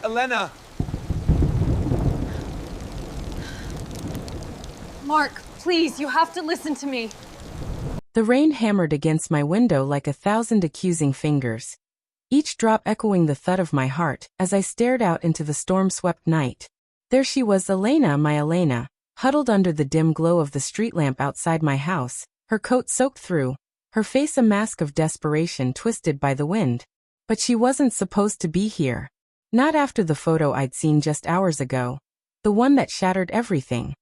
Elena! Mark, please, you have to listen to me. The rain hammered against my window like 1,000 accusing fingers, each drop echoing the thud of my heart as I stared out into the storm-swept night. There she was, Elena, my Elena, huddled under the dim glow of the street lamp outside my house, her coat soaked through, her face a mask of desperation twisted by the wind. But she wasn't supposed to be here. Not after the photo I'd seen just hours ago. The one that shattered everything.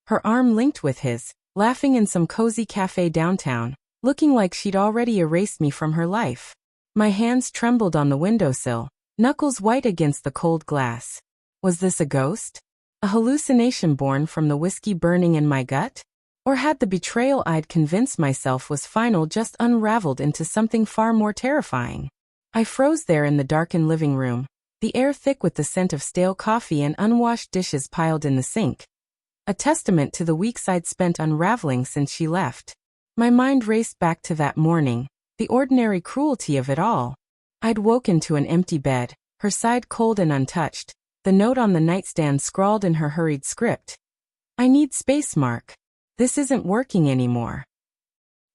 Her arm linked with his, laughing in some cozy cafe downtown, looking like she'd already erased me from her life. My hands trembled on the windowsill, knuckles white against the cold glass. Was this a ghost? A hallucination born from the whiskey burning in my gut? Or had the betrayal I'd convinced myself was final just unraveled into something far more terrifying? I froze there in the darkened living room, the air thick with the scent of stale coffee and unwashed dishes piled in the sink. A testament to the weeks I'd spent unraveling since she left. My mind raced back to that morning, the ordinary cruelty of it all. I'd woken to an empty bed, her side cold and untouched, the note on the nightstand scrawled in her hurried script. I need space, Mark. This isn't working anymore.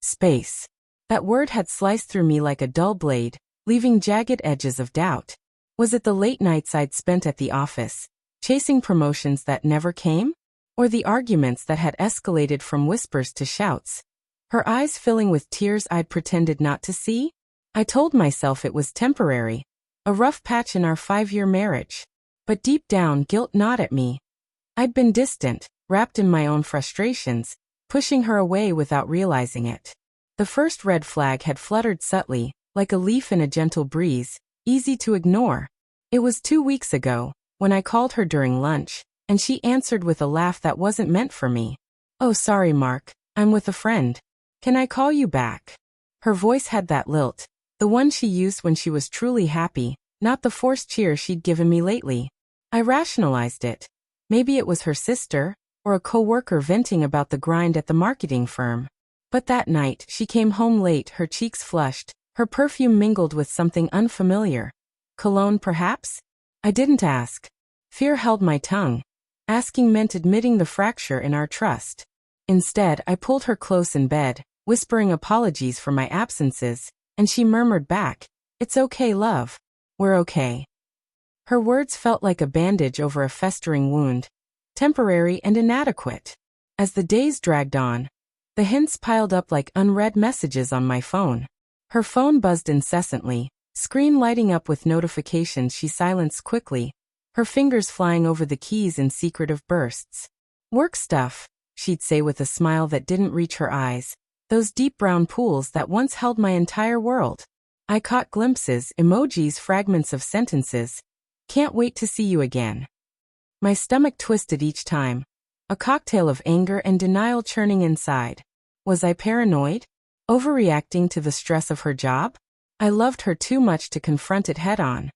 Space. That word had sliced through me like a dull blade, leaving jagged edges of doubt. Was it the late nights I'd spent at the office, chasing promotions that never came? Or the arguments that had escalated from whispers to shouts? Her eyes filling with tears I'd pretended not to see? I told myself it was temporary, a rough patch in our 5-year marriage. But deep down, guilt gnawed at me. I'd been distant, wrapped in my own frustrations, pushing her away without realizing it. The first red flag had fluttered subtly, like a leaf in a gentle breeze, easy to ignore. It was 2 weeks ago, when I called her during lunch, and she answered with a laugh that wasn't meant for me. "Oh, sorry, Mark, I'm with a friend. Can I call you back?" Her voice had that lilt, the one she used when she was truly happy, not the forced cheer she'd given me lately. I rationalized it. Maybe it was her sister, or a coworker venting about the grind at the marketing firm. But that night, she came home late, her cheeks flushed, her perfume mingled with something unfamiliar. Cologne, perhaps? I didn't ask. Fear held my tongue. Asking meant admitting the fracture in our trust. Instead, I pulled her close in bed, whispering apologies for my absences, and she murmured back, "It's okay, love. We're okay." Her words felt like a bandage over a festering wound, temporary and inadequate. As the days dragged on, the hints piled up like unread messages on my phone. Her phone buzzed incessantly, screen lighting up with notifications she silenced quickly, her fingers flying over the keys in secretive bursts. "Work stuff," she'd say with a smile that didn't reach her eyes, those deep brown pools that once held my entire world. I caught glimpses, emojis, fragments of sentences. "Can't wait to see you again." My stomach twisted each time, a cocktail of anger and denial churning inside. Was I paranoid? Overreacting to the stress of her job? I loved her too much to confront it head-on.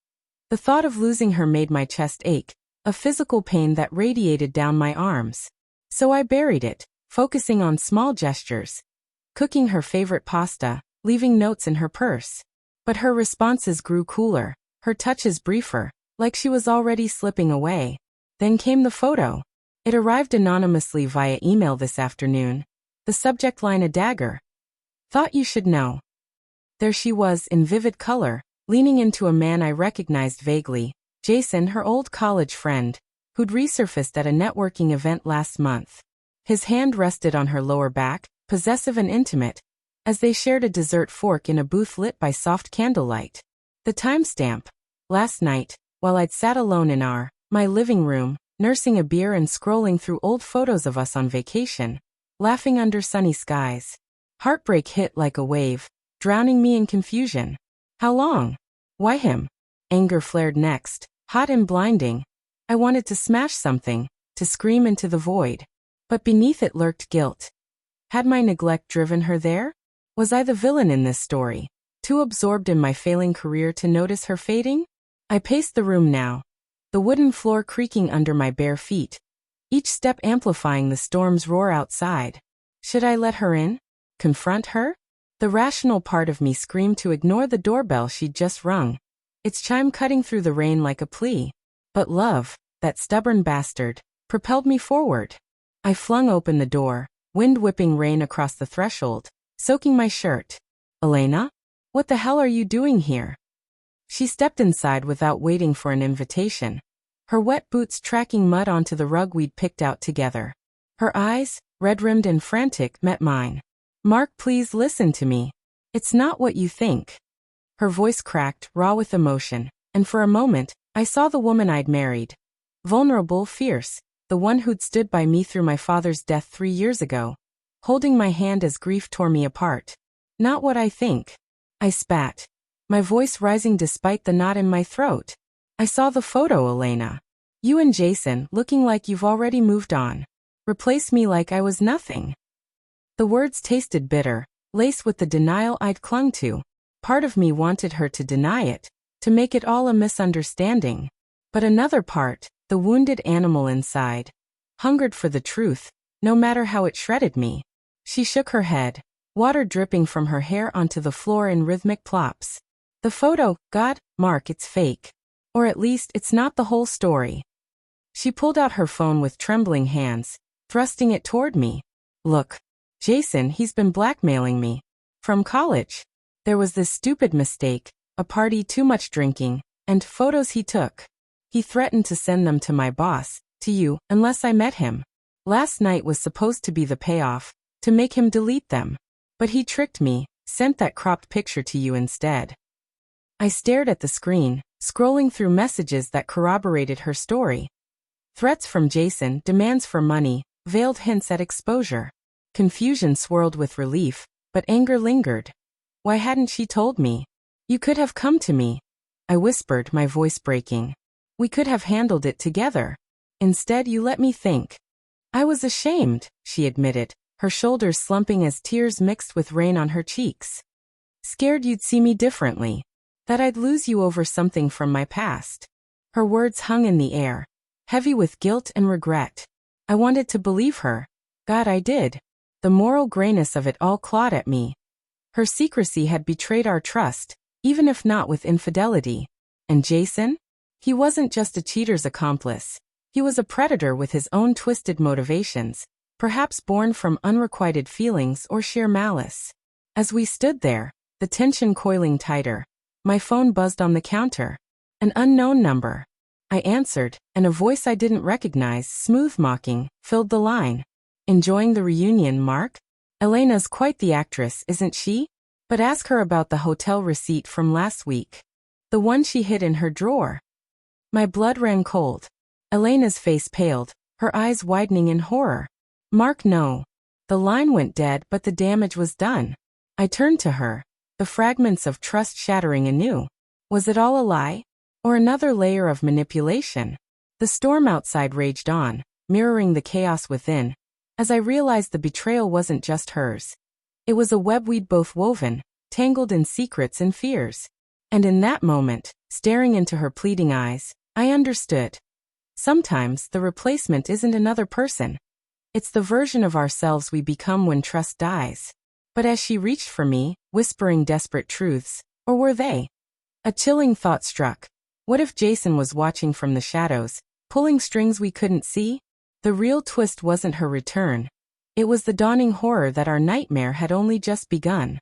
The thought of losing her made my chest ache, a physical pain that radiated down my arms. So I buried it, focusing on small gestures. Cooking her favorite pasta, leaving notes in her purse. But her responses grew cooler, her touches briefer, like she was already slipping away. Then came the photo. It arrived anonymously via email this afternoon. The subject line a dagger. "Thought you should know." There she was in vivid color, leaning into a man I recognized vaguely, Jason, her old college friend, who'd resurfaced at a networking event last month. His hand rested on her lower back, possessive and intimate, as they shared a dessert fork in a booth lit by soft candlelight. The timestamp. Last night, while I'd sat alone in my living room, nursing a beer and scrolling through old photos of us on vacation, laughing under sunny skies. Heartbreak hit like a wave, drowning me in confusion. How long? Why him? Anger flared next, hot and blinding. I wanted to smash something, to scream into the void. But beneath it lurked guilt. Had my neglect driven her there? Was I the villain in this story, too absorbed in my failing career to notice her fading? I paced the room now, the wooden floor creaking under my bare feet, each step amplifying the storm's roar outside. Should I let her in? Confront her? The rational part of me screamed to ignore the doorbell she'd just rung, its chime cutting through the rain like a plea. But love, that stubborn bastard, propelled me forward. I flung open the door, wind whipping rain across the threshold, soaking my shirt. Elena? What the hell are you doing here? She stepped inside without waiting for an invitation, her wet boots tracking mud onto the rug we'd picked out together. Her eyes, red-rimmed and frantic, met mine. Mark, please listen to me. It's not what you think. Her voice cracked, raw with emotion, and for a moment, I saw the woman I'd married. Vulnerable, fierce, the one who'd stood by me through my father's death 3 years ago, holding my hand as grief tore me apart. Not what I think. I spat, my voice rising despite the knot in my throat. I saw the photo, Elena. You and Jason, looking like you've already moved on. Replace me like I was nothing. The words tasted bitter, laced with the denial I'd clung to. Part of me wanted her to deny it, to make it all a misunderstanding. But another part, the wounded animal inside, hungered for the truth, no matter how it shredded me. She shook her head, water dripping from her hair onto the floor in rhythmic plops. The photo, God, Mark, it's fake. Or at least it's not the whole story. She pulled out her phone with trembling hands, thrusting it toward me. Look, Jason, he's been blackmailing me. From college. There was this stupid mistake, a party, too much drinking, and photos he took. He threatened to send them to my boss, to you, unless I met him. Last night was supposed to be the payoff, to make him delete them. But he tricked me, sent that cropped picture to you instead. I stared at the screen, scrolling through messages that corroborated her story. Threats from Jason, demands for money, veiled hints at exposure. Confusion swirled with relief, but anger lingered. Why hadn't she told me? You could have come to me. I whispered, my voice breaking. We could have handled it together. Instead, you let me think. I was ashamed, she admitted, her shoulders slumping as tears mixed with rain on her cheeks. Scared you'd see me differently. That I'd lose you over something from my past. Her words hung in the air, heavy with guilt and regret. I wanted to believe her. God, I did. The moral grayness of it all clawed at me. Her secrecy had betrayed our trust, even if not with infidelity. And Jason? He wasn't just a cheater's accomplice. He was a predator with his own twisted motivations, perhaps born from unrequited feelings or sheer malice. As we stood there, the tension coiling tighter, my phone buzzed on the counter. An unknown number. I answered, and a voice I didn't recognize, smooth mocking, filled the line. Enjoying the reunion, Mark? Elena's quite the actress, isn't she? But ask her about the hotel receipt from last week. The one she hid in her drawer. My blood ran cold. Elena's face paled, her eyes widening in horror. Mark, no. The line went dead, but the damage was done. I turned to her, the fragments of trust shattering anew. Was it all a lie? Or another layer of manipulation? The storm outside raged on, mirroring the chaos within, as I realized the betrayal wasn't just hers. It was a web we'd both woven, tangled in secrets and fears. And in that moment, staring into her pleading eyes, I understood. Sometimes the replacement isn't another person. It's the version of ourselves we become when trust dies. But as she reached for me, whispering desperate truths, or were they? A chilling thought struck. What if Jason was watching from the shadows, pulling strings we couldn't see? The real twist wasn't her return. It was the dawning horror that our nightmare had only just begun.